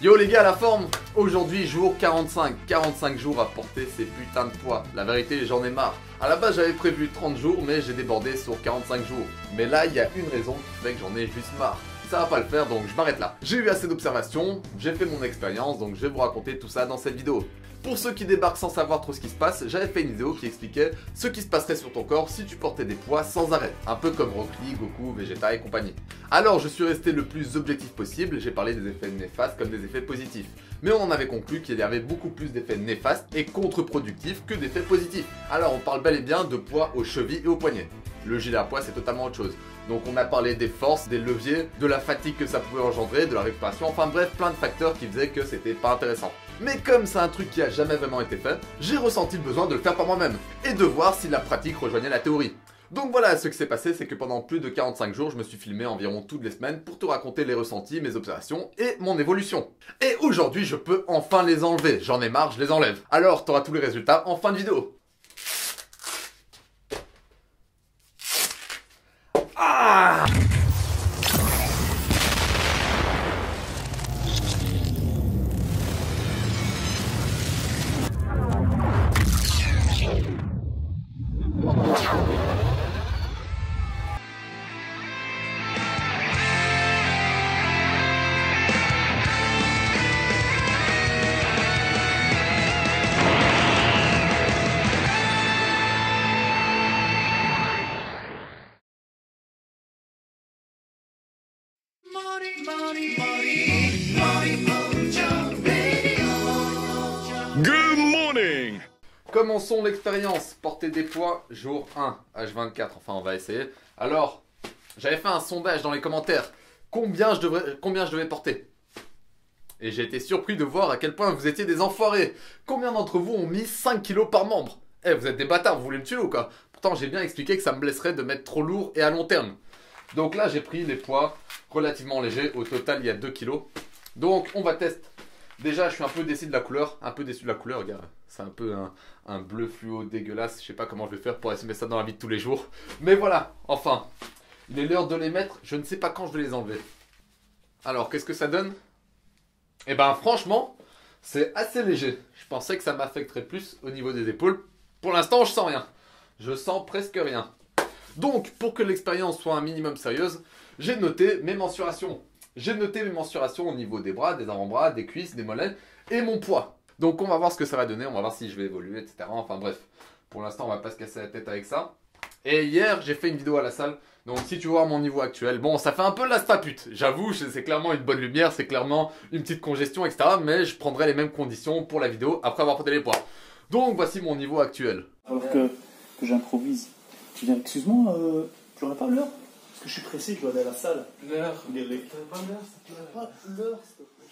Yo les gars, la forme. Aujourd'hui jour 45, 45 jours à porter ces putains de poids. La vérité, j'en ai marre. À la base j'avais prévu 30 jours mais j'ai débordé sur 45 jours. Mais là il y a une raison qui fait que j'en ai juste marre. Ça va pas le faire donc je m'arrête là. J'ai eu assez d'observations, j'ai fait mon expérience donc je vais vous raconter tout ça dans cette vidéo. Pour ceux qui débarquent sans savoir trop ce qui se passe, j'avais fait une vidéo qui expliquait ce qui se passerait sur ton corps si tu portais des poids sans arrêt. Un peu comme Rock Lee, Goku, Vegeta et compagnie. Alors je suis resté le plus objectif possible, j'ai parlé des effets néfastes comme des effets positifs. Mais on en avait conclu qu'il y avait beaucoup plus d'effets néfastes et contre-productifs que d'effets positifs. Alors on parle bel et bien de poids aux chevilles et aux poignets. Le gilet à poids c'est totalement autre chose. Donc on a parlé des forces, des leviers, de la fatigue que ça pouvait engendrer, de la récupération, enfin bref plein de facteurs qui faisaient que c'était pas intéressant. Mais comme c'est un truc qui a jamais vraiment été fait, j'ai ressenti le besoin de le faire par moi-même, et de voir si la pratique rejoignait la théorie. Donc voilà, ce qui s'est passé, c'est que pendant plus de 45 jours, je me suis filmé environ toutes les semaines pour te raconter les ressentis, mes observations et mon évolution. Et aujourd'hui, je peux enfin les enlever. J'en ai marre, je les enlève. Alors, t'auras tous les résultats en fin de vidéo. Ah! Good morning. Commençons l'expérience. Porter des poids, jour 1, H24. Enfin, on va essayer. Alors, j'avais fait un sondage dans les commentaires. Combien je devais porter? Et j'ai été surpris de voir à quel point vous étiez des enfoirés. Combien d'entre vous ont mis 5 kilos par membre? Eh, vous êtes des bâtards, vous voulez me tuer ou quoi? Pourtant, j'ai bien expliqué que ça me blesserait de mettre trop lourd et à long terme. Donc là, j'ai pris les poids relativement légers. Au total, il y a 2 kilos. Donc, on va tester. Déjà, je suis un peu déçu de la couleur. Regarde. C'est un peu un bleu fluo dégueulasse. Je sais pas comment je vais faire pour essayer ça dans la vie de tous les jours. Mais voilà, enfin. Il est l'heure de les mettre. Je ne sais pas quand je vais les enlever. Alors, qu'est-ce que ça donne? Eh ben, franchement, c'est assez léger. Je pensais que ça m'affecterait plus au niveau des épaules. Pour l'instant, je sens rien. Je sens presque rien. Donc, pour que l'expérience soit un minimum sérieuse, j'ai noté mes mensurations. J'ai noté mes mensurations au niveau des bras, des avant-bras, des cuisses, des mollets et mon poids. Donc on va voir ce que ça va donner, on va voir si je vais évoluer, etc. Enfin bref, pour l'instant on va pas se casser la tête avec ça. Et hier j'ai fait une vidéo à la salle, donc si tu vois mon niveau actuel, bon ça fait un peu l'astapute. J'avoue, c'est clairement une bonne lumière, c'est clairement une petite congestion, etc. Mais je prendrai les mêmes conditions pour la vidéo après avoir porté les poids. Donc voici mon niveau actuel. Alors que j'improvise. Tu viens, excuse-moi, tu n'aurais pas l'heure? Parce que je suis pressé, je dois aller à la salle. L'heure. Pas l'heure, s'il te plaît. Pas l'heure, s'il te plaît.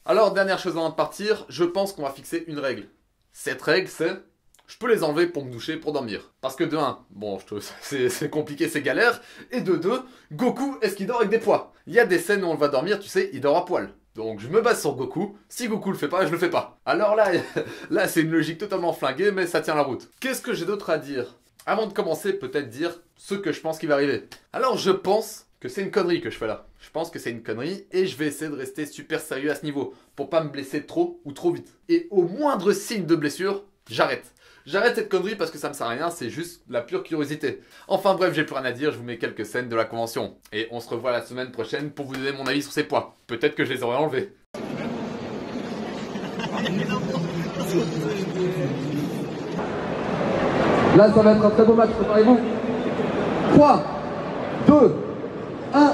Alors, dernière chose avant de partir, je pense qu'on va fixer une règle. Cette règle, c'est... Je peux les enlever pour me doucher, pour dormir. Parce que de 1, bon, c'est compliqué, c'est galère. Et de 2, Goku, est-ce qu'il dort avec des poids? Il y a des scènes où on le voit dormir, tu sais, il dort à poil. Donc je me base sur Goku. Si Goku le fait pas, je le fais pas. Alors là, là c'est une logique totalement flinguée, mais ça tient la route. Qu'est-ce que j'ai d'autre à dire? Avant de commencer, peut-être dire ce que je pense qui va arriver. Alors je pense que c'est une connerie que je fais là. Je pense que c'est une connerie et je vais essayer de rester super sérieux à ce niveau pour pas me blesser trop ou trop vite. Et au moindre signe de blessure, j'arrête. J'arrête cette connerie parce que ça me sert à rien, c'est juste la pure curiosité. Enfin bref, j'ai plus rien à dire, je vous mets quelques scènes de la convention. Et on se revoit la semaine prochaine pour vous donner mon avis sur ces poids. Peut-être que je les aurais enlevés. Là, ça va être un très beau match, préparez-vous. 3, 2, 1,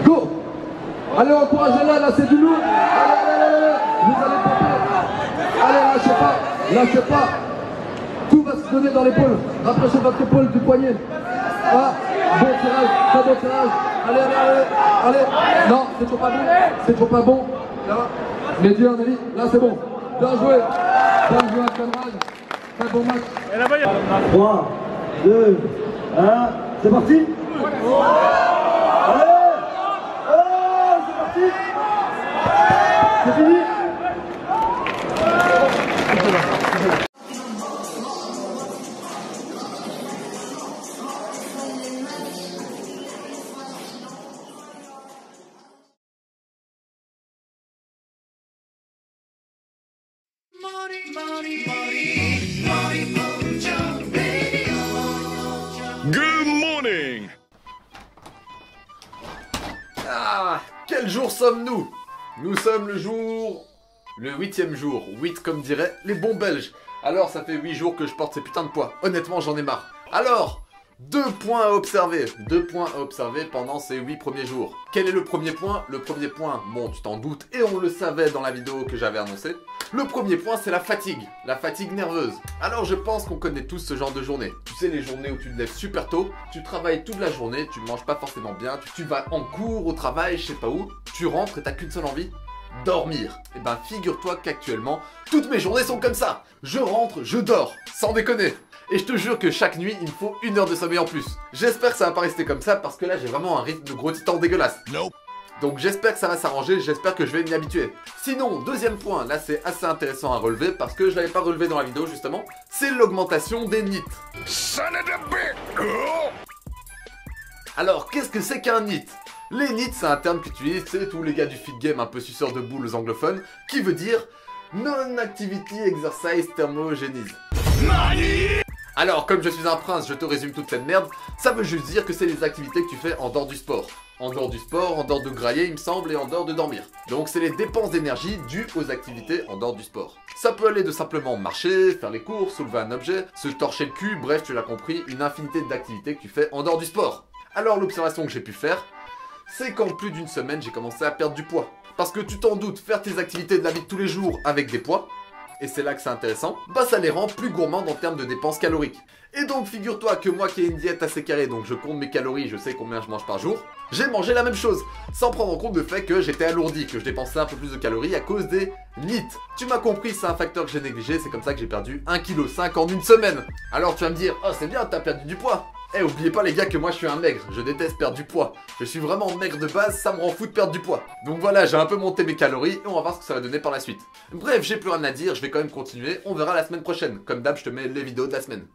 go! Allez, encouragez-la, là, c'est du lourd. Allez, vous allez pomper. Allez, lâchez pas. Tout va se donner dans l'épaule. Rapprochez votre épaule du poignet. Ah, bon tirage, très bon tirage. Allez. Non, c'est trop pas bon. Là, médium, Ali, là, c'est bon. Bien joué, camarade. Très bon match. 3, 2, 1, c'est parti. Allez, c'est parti. C'est fini. Good morning. Ah, quel jour sommes-nous? Nous sommes le 8e jour, 8 comme diraient les bons Belges. Alors ça fait 8 jours que je porte ces putains de poids, honnêtement j'en ai marre. Alors, 2 points à observer pendant ces 8 premiers jours. Quel est le premier point? Le premier point, bon tu t'en doutes et on le savait dans la vidéo que j'avais annoncée. Le premier point c'est la fatigue nerveuse. Alors je pense qu'on connaît tous ce genre de journée. Tu sais les journées où tu te lèves super tôt, tu travailles toute la journée, tu manges pas forcément bien, tu vas en cours, au travail, je sais pas où, tu rentres et t'as qu'une seule envie, dormir. Et ben figure-toi qu'actuellement, toutes mes journées sont comme ça. Je rentre, je dors, sans déconner. Et je te jure que chaque nuit, il me faut 1 heure de sommeil en plus. J'espère que ça va pas rester comme ça parce que là j'ai vraiment un rythme de gros titan dégueulasse. Nope. Donc j'espère que ça va s'arranger, j'espère que je vais m'y habituer. Sinon, deuxième point, là c'est assez intéressant à relever parce que je l'avais pas relevé dans la vidéo justement, c'est l'augmentation des NEAT. Son of a bitch. Oh. Alors, qu'est-ce que c'est qu'un NEAT? Les NEAT, c'est un terme qu'utilisent, c'est tous les gars du fit game un peu suceurs de boules anglophones, qui veut dire Non-Activity Exercise Thermogenesis. Alors, comme je suis un prince, je te résume toute cette merde, ça veut juste dire que c'est les activités que tu fais en dehors du sport. En dehors du sport, en dehors de grailler, il me semble, et en dehors de dormir. Donc c'est les dépenses d'énergie dues aux activités en dehors du sport. Ça peut aller de simplement marcher, faire les courses, soulever un objet, se torcher le cul, bref, tu l'as compris, une infinité d'activités que tu fais en dehors du sport. Alors l'observation que j'ai pu faire, c'est qu'en plus d'une semaine, j'ai commencé à perdre du poids. Parce que tu t'en doutes, faire tes activités de la vie de tous les jours avec des poids, et c'est là que c'est intéressant, bah ça les rend plus gourmands en termes de dépenses caloriques. Et donc figure-toi que moi qui ai une diète assez carrée, donc je compte mes calories, je sais combien je mange par jour, j'ai mangé la même chose, sans prendre en compte le fait que j'étais alourdi, que je dépensais un peu plus de calories à cause des NEAT. Tu m'as compris, c'est un facteur que j'ai négligé, c'est comme ça que j'ai perdu 1,5 kg en une semaine. Alors tu vas me dire, oh c'est bien, t'as perdu du poids. Eh, oubliez pas les gars que moi je suis un maigre, je déteste perdre du poids. Je suis vraiment maigre de base, ça me rend fou de perdre du poids. Donc voilà, j'ai un peu monté mes calories et on va voir ce que ça va donner par la suite. Bref, j'ai plus rien à dire, je vais quand même continuer, on verra la semaine prochaine. Comme d'hab, je te mets les vidéos de la semaine.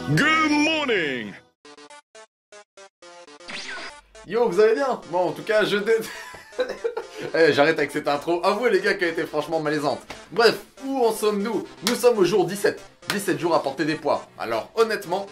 Good morning. Yo, vous allez bien? Bon, en tout cas, Eh, j'arrête avec cette intro. Avouez les gars qu'elle était franchement malaisante. Bref, où en sommes-nous? Nous sommes au jour 17. 17 jours à porter des poids. Alors, honnêtement,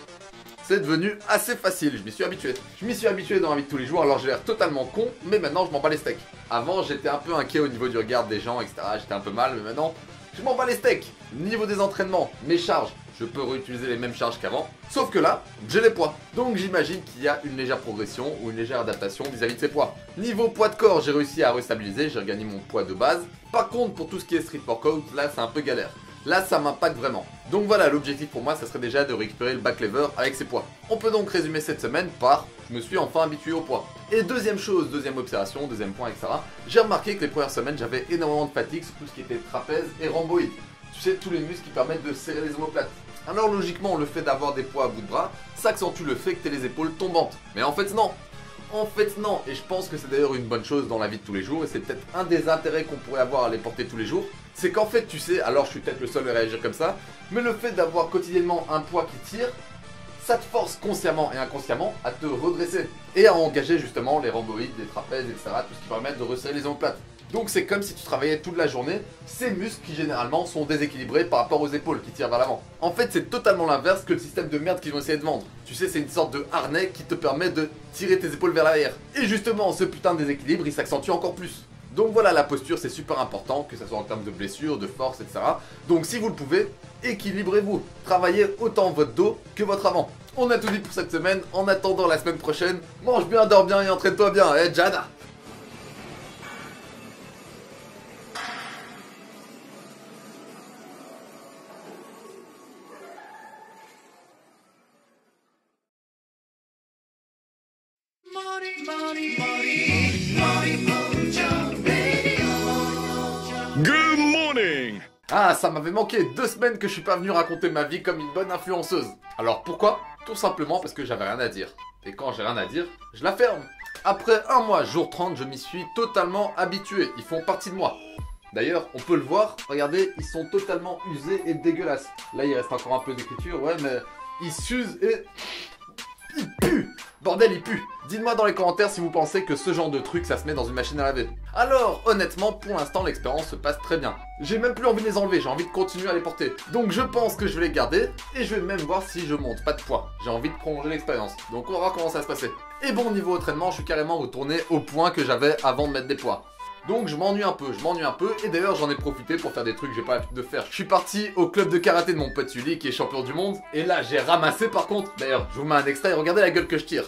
c'est devenu assez facile. Je m'y suis habitué. Je m'y suis habitué dans la vie de tous les jours. Alors, j'ai l'air totalement con, mais maintenant, je m'en bats les steaks. Avant, j'étais un peu inquiet au niveau du regard des gens, etc. J'étais un peu mal, mais maintenant, je m'en bats les steaks. Niveau des entraînements, mes charges, je peux réutiliser les mêmes charges qu'avant. Sauf que là, j'ai les poids. Donc j'imagine qu'il y a une légère progression ou une légère adaptation vis-à-vis de ces poids. Niveau poids de corps, j'ai réussi à restabiliser, j'ai regagné mon poids de base. Par contre, pour tout ce qui est street workout, là c'est un peu galère. Là ça m'impacte vraiment. Donc voilà, l'objectif pour moi, ça serait déjà de récupérer le back lever avec ces poids. On peut donc résumer cette semaine par je me suis enfin habitué au poids. Et deuxième chose, deuxième observation, deuxième point, etc. J'ai remarqué que les premières semaines, j'avais énormément de fatigue sur tout ce qui était trapèze et rhomboïde. Tu sais, tous les muscles qui permettent de serrer les omoplates. Alors logiquement, le fait d'avoir des poids à bout de bras, ça accentue le fait que tu aies les épaules tombantes. Mais en fait non. En fait non, et je pense que c'est d'ailleurs une bonne chose dans la vie de tous les jours, et c'est peut-être un des intérêts qu'on pourrait avoir à les porter tous les jours, c'est qu'en fait tu sais, alors je suis peut-être le seul à réagir comme ça, mais le fait d'avoir quotidiennement un poids qui tire, ça te force consciemment et inconsciemment à te redresser, et à engager justement les rhomboïdes, les trapèzes, etc., tout ce qui permet de resserrer les omoplates. Donc c'est comme si tu travaillais toute la journée, ces muscles qui généralement sont déséquilibrés par rapport aux épaules qui tirent vers l'avant. En fait c'est totalement l'inverse que le système de merde qu'ils vont essayer de vendre. Tu sais c'est une sorte de harnais qui te permet de tirer tes épaules vers l'arrière. Et justement ce putain de déséquilibre il s'accentue encore plus. Donc voilà, la posture c'est super important, que ce soit en termes de blessures, de force, etc. Donc si vous le pouvez, équilibrez-vous. Travaillez autant votre dos que votre avant. On a tout dit pour cette semaine, en attendant la semaine prochaine, mange bien, dors bien et entraîne-toi bien, Jana. Good morning. Ah, ça m'avait manqué, 2 semaines que je suis pas venu raconter ma vie comme une bonne influenceuse. Alors pourquoi? Tout simplement parce que j'avais rien à dire. Et quand j'ai rien à dire, je la ferme. Après un mois, jour 30, je m'y suis totalement habitué. Ils font partie de moi. D'ailleurs, on peut le voir, regardez, ils sont totalement usés et dégueulasses. Là, il reste encore un peu d'écriture, ouais, mais ils s'usent et... ils puent. Bordel, ils puent. Dites-moi dans les commentaires si vous pensez que ce genre de truc, ça se met dans une machine à laver. Alors, honnêtement, pour l'instant, l'expérience se passe très bien. J'ai même plus envie de les enlever, j'ai envie de continuer à les porter. Donc je pense que je vais les garder, et je vais même voir si je monte pas de poids. J'ai envie de prolonger l'expérience. Donc on va voir comment ça va se passer. Et bon, niveau entraînement, je suis carrément retourné au point que j'avais avant de mettre des poids. Donc je m'ennuie un peu, et d'ailleurs j'en ai profité pour faire des trucs que j'ai pas l'habitude de faire. Je suis parti au club de karaté de mon pote Sully qui est champion du monde, et là j'ai ramassé par contre. D'ailleurs, je vous mets un extrait et regardez la gueule que je tire.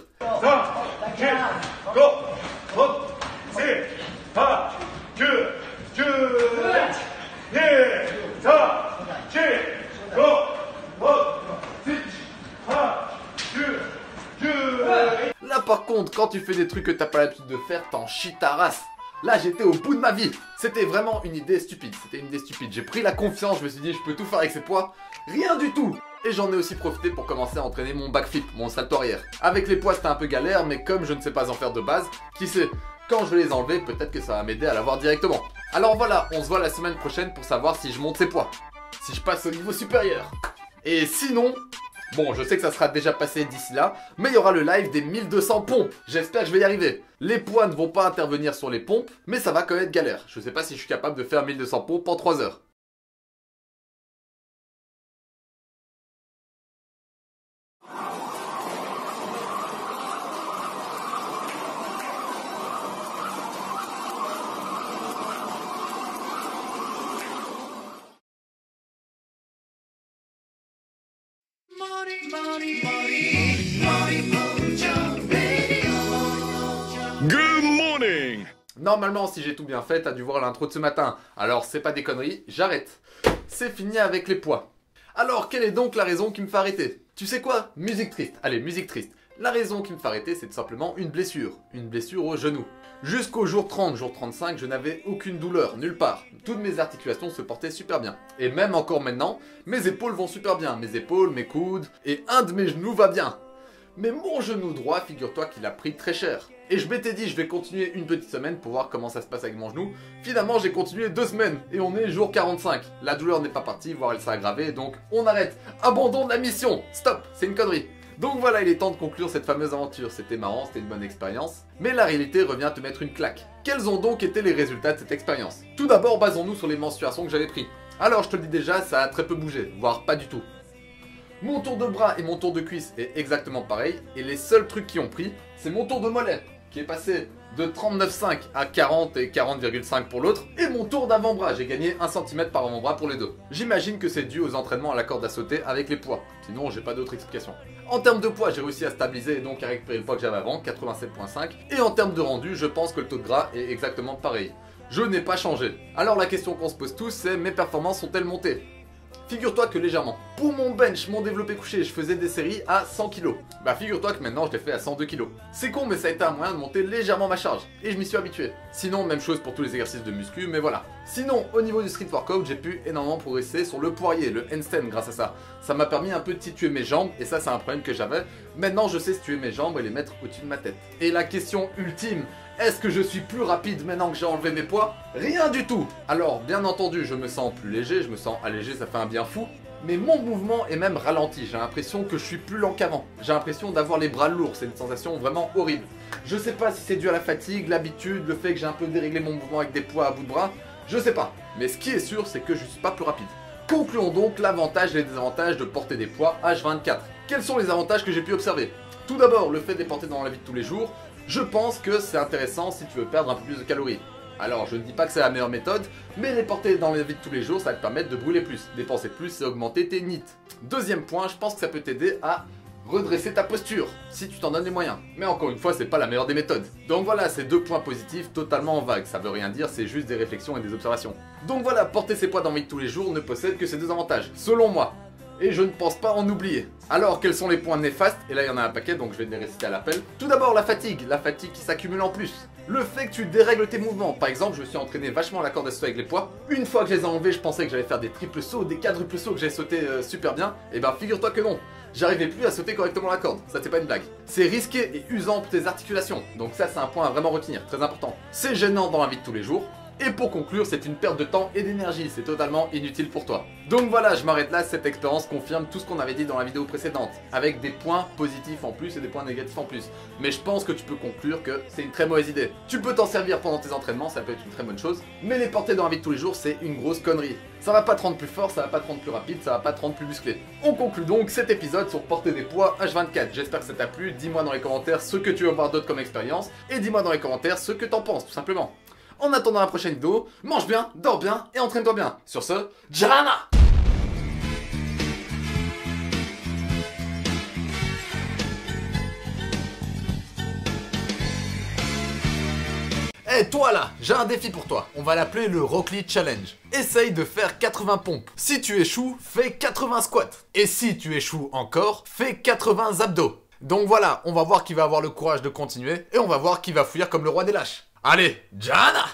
Là par contre, quand tu fais des trucs que t'as pas l'habitude de faire, t'en chies ta race. Là, j'étais au bout de ma vie. C'était vraiment une idée stupide. J'ai pris la confiance, je me suis dit, je peux tout faire avec ces poids. Rien du tout. Et j'en ai aussi profité pour commencer à entraîner mon backflip, mon salto arrière. Avec les poids, c'était un peu galère, mais comme je ne sais pas en faire de base, qui sait, quand je vais les enlever, peut-être que ça va m'aider à l'avoir directement. Alors voilà, on se voit la semaine prochaine pour savoir si je monte ces poids. Si je passe au niveau supérieur. Et sinon... bon, je sais que ça sera déjà passé d'ici là, mais il y aura le live des 1200 pompes. J'espère que je vais y arriver. Les poids ne vont pas intervenir sur les pompes, mais ça va quand même être galère. Je sais pas si je suis capable de faire 1200 pompes en 3 heures. Good morning. Normalement, si j'ai tout bien fait, t'as dû voir l'intro de ce matin. Alors, c'est pas des conneries, j'arrête. C'est fini avec les poids. Alors, quelle est donc la raison qui me fait arrêter? Tu sais quoi? Musique triste. Allez, musique triste. La raison qui me fait arrêter, c'est tout simplement une blessure. Une blessure au genou. Jusqu'au jour 30, jour 35, je n'avais aucune douleur, nulle part. Toutes mes articulations se portaient super bien. Et même encore maintenant, mes épaules vont super bien. Mes épaules, mes coudes, et un de mes genoux va bien. Mais mon genou droit, figure-toi qu'il a pris très cher. Et je m'étais dit, je vais continuer une petite semaine pour voir comment ça se passe avec mon genou. Finalement, j'ai continué 2 semaines, et on est jour 45. La douleur n'est pas partie, voire elle s'est aggravée, donc on arrête. Abandon de la mission. Stop, c'est une connerie. Donc voilà, il est temps de conclure cette fameuse aventure. C'était marrant, c'était une bonne expérience. Mais la réalité revient te mettre une claque. Quels ont donc été les résultats de cette expérience? Tout d'abord, basons-nous sur les mensurations que j'avais pris. Alors, je te le dis déjà, ça a très peu bougé, voire pas du tout. Mon tour de bras et mon tour de cuisse est exactement pareil, et les seuls trucs qui ont pris, c'est mon tour de mollet, qui est passé de 39,5 à 40 et 40,5 pour l'autre, et mon tour d'avant-bras, j'ai gagné 1 cm par avant-bras pour les deux. J'imagine que c'est dû aux entraînements à la corde à sauter avec les poids, sinon j'ai pas d'autre explication. En termes de poids, j'ai réussi à stabiliser et donc à récupérer le poids que j'avais avant, 87,5, et en termes de rendu, je pense que le taux de gras est exactement pareil. Je n'ai pas changé. Alors la question qu'on se pose tous, c'est mes performances sont-elles montées? Figure-toi que légèrement. Pour mon bench, mon développé couché, je faisais des séries à 100 kg. Bah figure-toi que maintenant je l'ai fait à 102 kg. C'est con mais ça a été un moyen de monter légèrement ma charge. Et je m'y suis habitué. Sinon, même chose pour tous les exercices de muscu, mais voilà. Sinon, au niveau du street workout, j'ai pu énormément progresser sur le poirier, le handstand grâce à ça. Ça m'a permis un peu de situer mes jambes, et ça c'est un problème que j'avais. Maintenant je sais situer mes jambes et les mettre au-dessus de ma tête. Et la question ultime, est-ce que je suis plus rapide maintenant que j'ai enlevé mes poids? Rien du tout. Alors, bien entendu, je me sens plus léger, je me sens allégé, ça fait un bien fou. Mais mon mouvement est même ralenti, j'ai l'impression que je suis plus lent qu'avant. J'ai l'impression d'avoir les bras lourds, c'est une sensation vraiment horrible. Je sais pas si c'est dû à la fatigue, l'habitude, le fait que j'ai un peu déréglé mon mouvement avec des poids à bout de bras, je sais pas. Mais ce qui est sûr, c'est que je suis pas plus rapide. Concluons donc l'avantage et les désavantages de porter des poids H24. Quels sont les avantages que j'ai pu observer? Tout d'abord, le fait de les porter dans la vie de tous les jours. Je pense que c'est intéressant si tu veux perdre un peu plus de calories. Alors je ne dis pas que c'est la meilleure méthode, mais les porter dans la vie de tous les jours, ça va te permettre de brûler plus, dépenser plus et augmenter tes NEAT. Deuxième point, je pense que ça peut t'aider à redresser ta posture, si tu t'en donnes les moyens. Mais encore une fois, c'est pas la meilleure des méthodes. Donc voilà, c'est 2 points positifs totalement en vague, ça veut rien dire, c'est juste des réflexions et des observations. Donc voilà, porter ses poids dans la vie de tous les jours ne possède que ces 2 avantages, selon moi. Et je ne pense pas en oublier. Alors, quels sont les points néfastes? Et là, il y en a un paquet, donc je vais les réciter à l'appel. Tout d'abord, la fatigue qui s'accumule en plus. Le fait que tu dérègles tes mouvements. Par exemple, je me suis entraîné vachement à la corde à sauter avec les poids. Une fois que je les ai enlevés, je pensais que j'allais faire des triples sauts, des quadruples sauts, que j'allais sauter super bien. Et ben figure-toi que non. J'arrivais plus à sauter correctement la corde, ça c'est pas une blague. C'est risqué et usant pour tes articulations, donc ça c'est un point à vraiment retenir, très important. C'est gênant dans la vie de tous les jours, et pour conclure, c'est une perte de temps et d'énergie, c'est totalement inutile pour toi. Donc voilà, je m'arrête là, cette expérience confirme tout ce qu'on avait dit dans la vidéo précédente, avec des points positifs en plus et des points négatifs en plus. Mais je pense que tu peux conclure que c'est une très mauvaise idée. Tu peux t'en servir pendant tes entraînements, ça peut être une très bonne chose, mais les porter dans la vie de tous les jours, c'est une grosse connerie. Ça va pas te rendre plus fort, ça va pas te rendre plus rapide, ça va pas te rendre plus musclé. On conclut donc cet épisode sur porter des poids H24. J'espère que ça t'a plu, dis-moi dans les commentaires ce que tu veux voir d'autre comme expérience, et dis-moi dans les commentaires ce que t'en penses, tout simplement. En attendant la prochaine vidéo, mange bien, dors bien et entraîne-toi bien. Sur ce, Jana! Eh toi là, j'ai un défi pour toi. On va l'appeler le Rock Lee Challenge. Essaye de faire 80 pompes. Si tu échoues, fais 80 squats. Et si tu échoues encore, fais 80 abdos. Donc voilà, on va voir qui va avoir le courage de continuer et on va voir qui va fuir comme le roi des lâches. Allez, Jana!